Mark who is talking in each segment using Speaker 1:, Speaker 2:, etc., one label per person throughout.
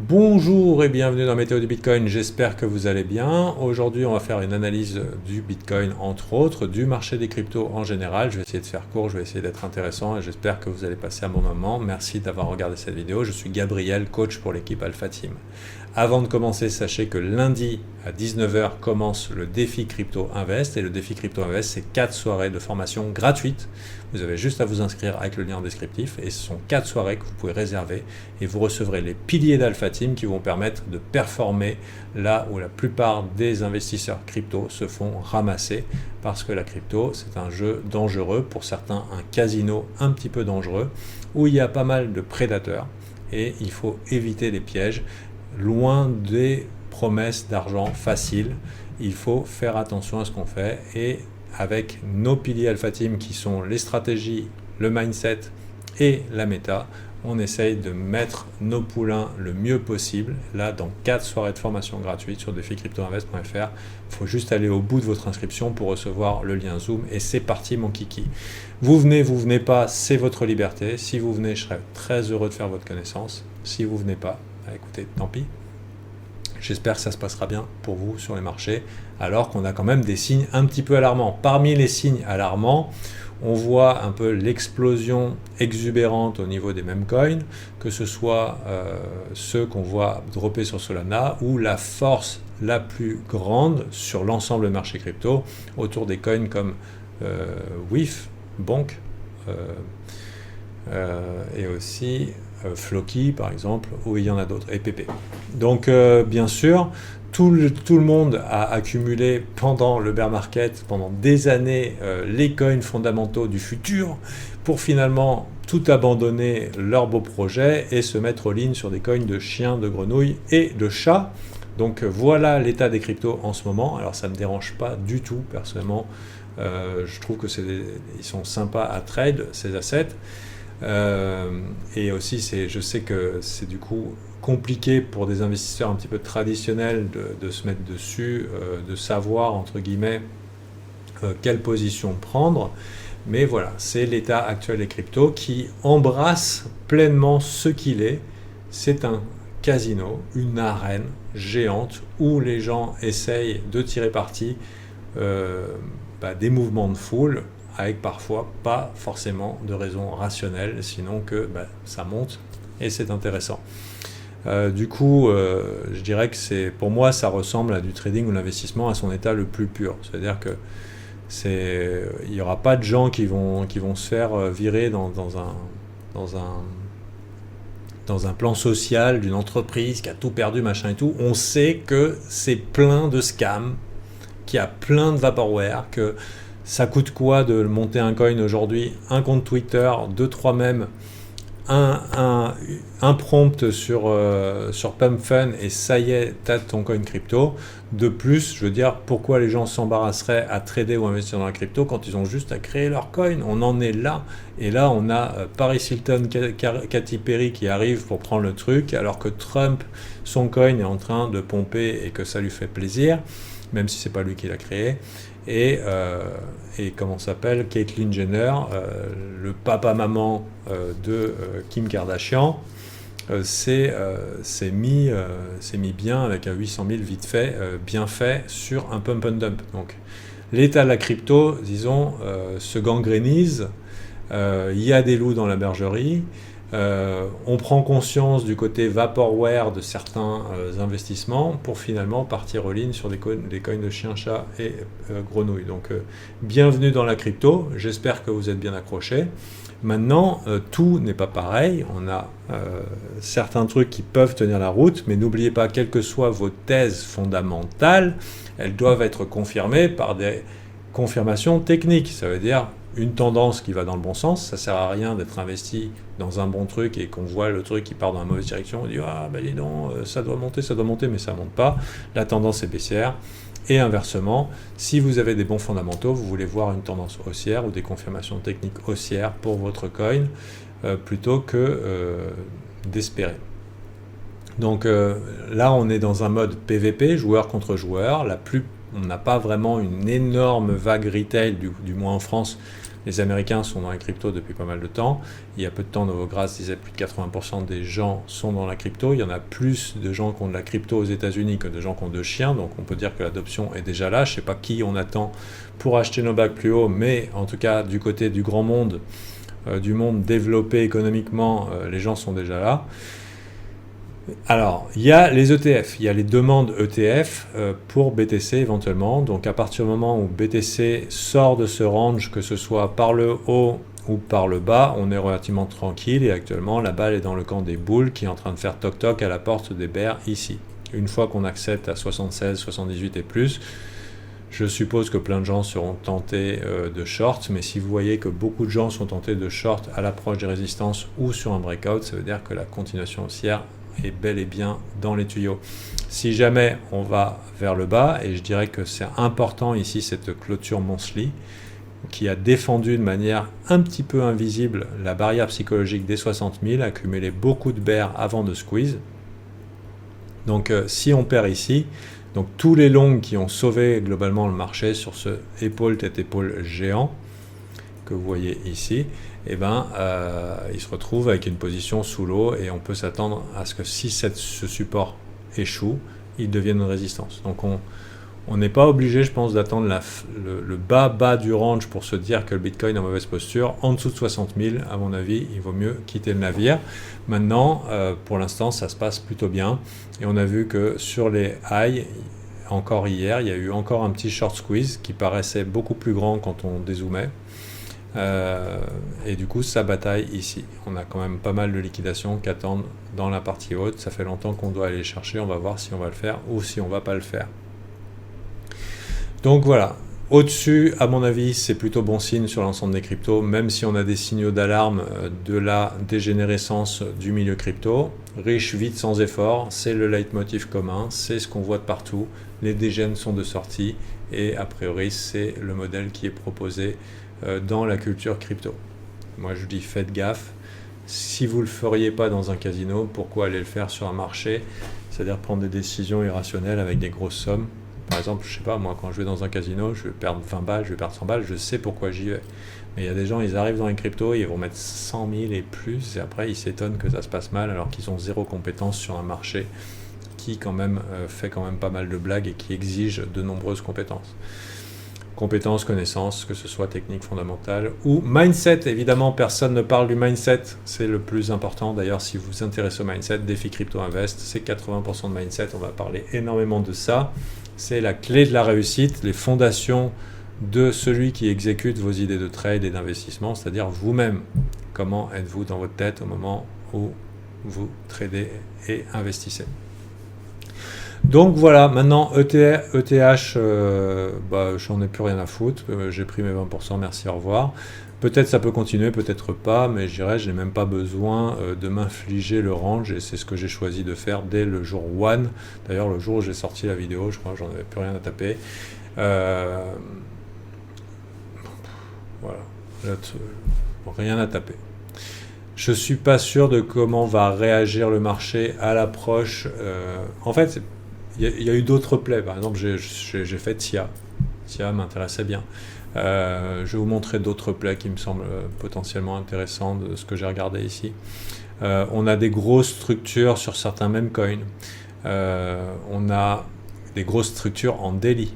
Speaker 1: Bonjour et bienvenue dans Météo du Bitcoin, j'espère que vous allez bien. Aujourd'hui on va faire une analyse du Bitcoin entre autres, du marché des cryptos en général. Je vais essayer de faire court, je vais essayer d'être intéressant et j'espère que vous allez passer un bon moment. Merci d'avoir regardé cette vidéo, je suis Gabriel, coach pour l'équipe Alpha Team. Avant de commencer, sachez que lundi à 19h commence le défi Crypto Invest et le défi Crypto Invest c'est 4 soirées de formation gratuites. Vous avez juste à vous inscrire avec le lien en descriptif et ce sont 4 soirées que vous pouvez réserver et vous recevrez les piliers d'Alpha Team qui vont permettre de performer là où la plupart des investisseurs crypto se font ramasser parce que la crypto c'est un jeu dangereux, pour certains un casino un petit peu dangereux où il y a pas mal de prédateurs et il faut éviter les pièges. Loin des promesses d'argent faciles, il faut faire attention à ce qu'on fait et avec nos piliers Alpha Team qui sont les stratégies, le mindset et la méta, on essaye de mettre nos poulains le mieux possible. Là, dans 4 soirées de formation gratuites sur déficryptoinvest.fr, il faut juste aller au bout de votre inscription pour recevoir le lien Zoom et c'est parti mon kiki. Vous venez pas, c'est votre liberté. Si vous venez, je serai très heureux de faire votre connaissance. Si vous venez pas, écoutez, tant pis. J'espère que ça se passera bien pour vous sur les marchés, alors qu'on a quand même des signes un petit peu alarmants. Parmi les signes alarmants, on voit un peu l'explosion exubérante au niveau des meme coins, que ce soit ceux qu'on voit dropper sur Solana ou la force la plus grande sur l'ensemble du marché crypto autour des coins comme WIF, Bonk et aussi Floki par exemple, ou il y en a d'autres, et PP. Donc bien sûr, tout le monde a accumulé pendant le bear market, pendant des années, les coins fondamentaux du futur pour finalement tout abandonner leurs beaux projets et se mettre en ligne sur des coins de chiens, de grenouilles et de chats. Donc voilà l'état des cryptos en ce moment. Alors ça ne me dérange pas du tout personnellement. Je trouve que ils sont sympas à trade ces assets. Et aussi je sais que c'est du coup compliqué pour des investisseurs un petit peu traditionnels de se mettre dessus, de savoir entre guillemets quelle position prendre, mais voilà, c'est l'état actuel des cryptos qui embrasse pleinement ce qu'il est. C'est un casino, une arène géante où les gens essayent de tirer parti des mouvements de foule, avec parfois pas forcément de raison rationnelle, sinon que ça monte et c'est intéressant. Du coup, je dirais que pour moi, ça ressemble à du trading ou l'investissement à son état le plus pur. C'est-à-dire que il n'y aura pas de gens qui vont se faire virer dans un plan social d'une entreprise qui a tout perdu, machin et tout. On sait que c'est plein de scams, qu'il y a plein de vaporware, que ça coûte quoi de monter un coin aujourd'hui, un compte Twitter, 2-3 mèmes, un prompt sur PumpFun et ça y est, t'as ton coin crypto. De plus, je veux dire, pourquoi les gens s'embarrasseraient à trader ou investir dans la crypto quand ils ont juste à créer leur coin? On en est là. Et là, on a Paris Hilton, Katy Perry qui arrive pour prendre le truc, alors que Trump, son coin est en train de pomper et que ça lui fait plaisir, même si c'est pas lui qui l'a créé. Et comment s'appelle, Caitlyn Jenner, le papa-maman de Kim Kardashian, s'est mis bien avec un 800 000 vite fait, bien fait sur un pump and dump. Donc l'état de la crypto, disons, se gangrénise, il y a des loups dans la bergerie. On prend conscience du côté vaporware de certains investissements pour finalement partir en ligne sur des coins de chien, chat et grenouille. Donc bienvenue dans la crypto, j'espère que vous êtes bien accrochés. Maintenant, tout n'est pas pareil, on a certains trucs qui peuvent tenir la route, mais n'oubliez pas, quelles que soient vos thèses fondamentales, elles doivent être confirmées par des confirmations techniques. Ça veut dire une tendance qui va dans le bon sens. Ça sert à rien d'être investi dans un bon truc et qu'on voit le truc qui part dans la mauvaise direction. On dit dis donc, ça doit monter, mais ça monte pas. La tendance est baissière. Et inversement, si vous avez des bons fondamentaux, vous voulez voir une tendance haussière ou des confirmations techniques haussières pour votre coin, plutôt que d'espérer. Donc là, on est dans un mode PVP, joueur contre joueur. On n'a pas vraiment une énorme vague retail, du moins en France, Les Américains sont dans les cryptos depuis pas mal de temps. Il y a peu de temps, Novogratz disait plus de 80% des gens sont dans la crypto. Il y en a plus de gens qui ont de la crypto aux États-Unis que de gens qui ont de chiens. Donc on peut dire que l'adoption est déjà là. Je ne sais pas qui on attend pour acheter nos bagues plus haut, mais en tout cas du côté du grand monde, du monde développé économiquement, les gens sont déjà là. Alors, il y a les ETF, il y a les demandes ETF pour BTC éventuellement. Donc à partir du moment où BTC sort de ce range, que ce soit par le haut ou par le bas, on est relativement tranquille et actuellement la balle est dans le camp des bulls qui est en train de faire toc-toc à la porte des bears ici. Une fois qu'on accepte à 76, 78 et plus, je suppose que plein de gens seront tentés de short, mais si vous voyez que beaucoup de gens sont tentés de short à l'approche des résistances ou sur un breakout, ça veut dire que la continuation haussière est bel et bien dans les tuyaux. Si jamais on va vers le bas, et je dirais que c'est important ici cette clôture monthly qui a défendu de manière un petit peu invisible la barrière psychologique des 60 000, accumulé beaucoup de bears avant de squeeze. Donc si on perd ici, donc tous les longs qui ont sauvé globalement le marché sur ce épaule-tête-épaule géant que vous voyez ici, eh ben, il se retrouve avec une position sous l'eau et on peut s'attendre à ce que si ce support échoue, il devienne une résistance. Donc on n'est pas obligé, je pense, d'attendre le bas du range pour se dire que le Bitcoin est en mauvaise posture. En dessous de 60 000, à mon avis, il vaut mieux quitter le navire. Maintenant, pour l'instant, ça se passe plutôt bien. Et on a vu que sur les highs, encore hier, il y a eu encore un petit short squeeze qui paraissait beaucoup plus grand quand on dézoomait. Et du coup ça bataille ici. On a quand même pas mal de liquidations qui attendent dans la partie haute. Ça fait longtemps qu'on doit aller les chercher. On va voir si on va le faire ou si on va pas le faire. Donc voilà, au-dessus à mon avis c'est plutôt bon signe sur l'ensemble des cryptos, même si on a des signaux d'alarme de la dégénérescence du milieu crypto. Riche vite sans effort, c'est le leitmotiv commun, c'est ce qu'on voit de partout. Les dégènes sont de sortie et a priori c'est le modèle qui est proposé dans la culture crypto. Moi je dis faites gaffe, si vous ne le feriez pas dans un casino, pourquoi aller le faire sur un marché, c'est-à-dire prendre des décisions irrationnelles avec des grosses sommes. Par exemple, je sais pas, moi quand je vais dans un casino, je vais perdre 20 balles, je vais perdre 100 balles, je sais pourquoi j'y vais. Mais il y a des gens, ils arrivent dans les cryptos, ils vont mettre 100 000 et plus, et après ils s'étonnent que ça se passe mal alors qu'ils ont zéro compétence sur un marché qui quand même fait quand même pas mal de blagues et qui exige de nombreuses compétences. Compétences, connaissances, que ce soit technique fondamentale ou mindset. Évidemment, personne ne parle du mindset, c'est le plus important. D'ailleurs, si vous vous intéressez au mindset, Défi Crypto Invest, c'est 80% de mindset, on va parler énormément de ça. C'est la clé de la réussite, les fondations de celui qui exécute vos idées de trade et d'investissement, c'est-à-dire vous-même. Comment êtes-vous dans votre tête au moment où vous tradez et investissez? Donc voilà, maintenant ETH, j'en ai plus rien à foutre, j'ai pris mes 20%, merci, au revoir. Peut-être ça peut continuer, peut-être pas, mais je dirais, je n'ai même pas besoin de m'infliger le range, et c'est ce que j'ai choisi de faire dès le jour 1. D'ailleurs, le jour où j'ai sorti la vidéo, je crois que j'en avais plus rien à taper. Voilà, rien à taper. Je suis pas sûr de comment va réagir le marché à l'approche. En fait, il y a eu d'autres plays. Par exemple, j'ai fait TIA. TIA m'intéressait bien. Je vais vous montrer d'autres plays qui me semblent potentiellement intéressants de ce que j'ai regardé ici. On a des grosses structures sur certains meme coins. On a des grosses structures en daily.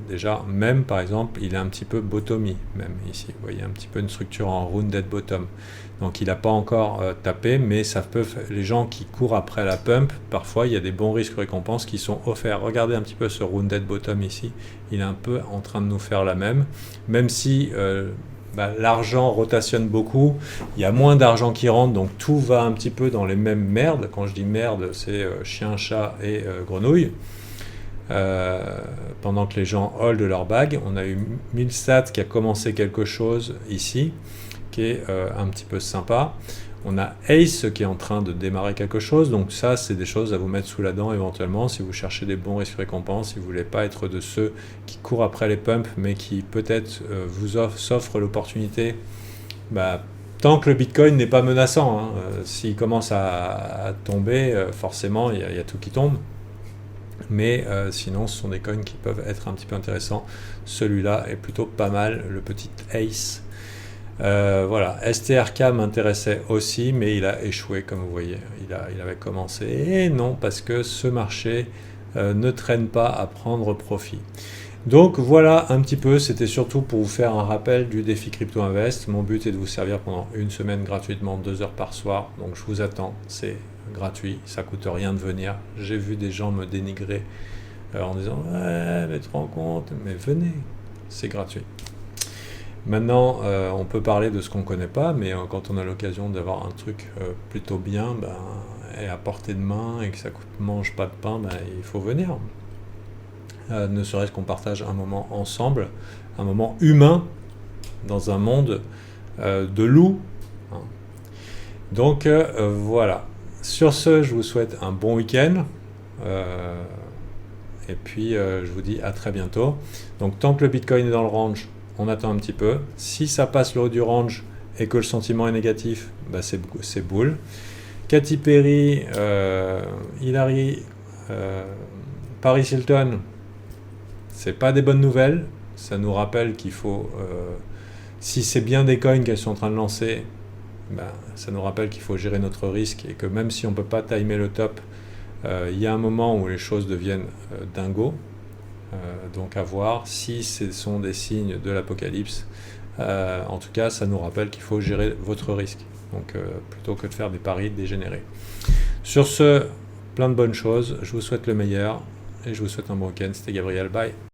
Speaker 1: Déjà, même par exemple, il est un petit peu bottomy, même ici. Vous voyez un petit peu une structure en rounded bottom. Donc il n'a pas encore tapé, mais ça peut les gens qui courent après la pump, parfois il y a des bons risques-récompenses qui sont offerts. Regardez un petit peu ce rounded bottom ici. Il est un peu en train de nous faire la même si l'argent rotationne beaucoup, il y a moins d'argent qui rentre, donc tout va un petit peu dans les mêmes merdes. Quand je dis merde, c'est chien, chat et grenouille. Pendant que les gens hold leur bague, on a eu Milstat qui a commencé quelque chose ici, qui est un petit peu sympa. On a Ace qui est en train de démarrer quelque chose, donc ça c'est des choses à vous mettre sous la dent éventuellement si vous cherchez des bons risques-récompenses, si vous ne voulez pas être de ceux qui courent après les pumps mais qui peut-être vous s'offrent l'opportunité, tant que le Bitcoin n'est pas menaçant, s'il commence à tomber, forcément il y a tout qui tombe. Mais sinon ce sont des coins qui peuvent être un petit peu intéressants. Celui-là est plutôt pas mal, le petit Ace. Voilà, STRK m'intéressait aussi, mais il a échoué, comme vous voyez. Il avait commencé, et non, parce que ce marché ne traîne pas à prendre profit. Donc voilà un petit peu, c'était surtout pour vous faire un rappel du défi Crypto Invest. Mon but est de vous servir pendant une semaine gratuitement, 2 heures par soir. Donc je vous attends, c'est gratuit, ça coûte rien de venir. J'ai vu des gens me dénigrer en disant ouais, mais tu te rends compte, mais venez, c'est gratuit. Maintenant, on peut parler de ce qu'on ne connaît pas, mais quand on a l'occasion d'avoir un truc plutôt bien, et à portée de main, et que ça mange pas de pain, il faut venir. Ne serait-ce qu'on partage un moment ensemble, un moment humain dans un monde de loups. Hein. Donc voilà. Sur ce, je vous souhaite un bon week-end. Et puis je vous dis à très bientôt. Donc tant que le Bitcoin est dans le range, on attend un petit peu. Si ça passe le haut du range et que le sentiment est négatif, c'est boule. Katy Perry, Hillary, Paris Hilton, c'est pas des bonnes nouvelles. Ça nous rappelle qu'il faut, si c'est bien des coins qu'elles sont en train de lancer, ça nous rappelle qu'il faut gérer notre risque et que même si on ne peut pas timer le top, il y a un moment où les choses deviennent dingos. Donc à voir si ce sont des signes de l'apocalypse. En tout cas, ça nous rappelle qu'il faut gérer votre risque. Donc plutôt que de faire des paris dégénérés. Sur ce, plein de bonnes choses. Je vous souhaite le meilleur et je vous souhaite un bon week-end. C'était Gabriel. Bye.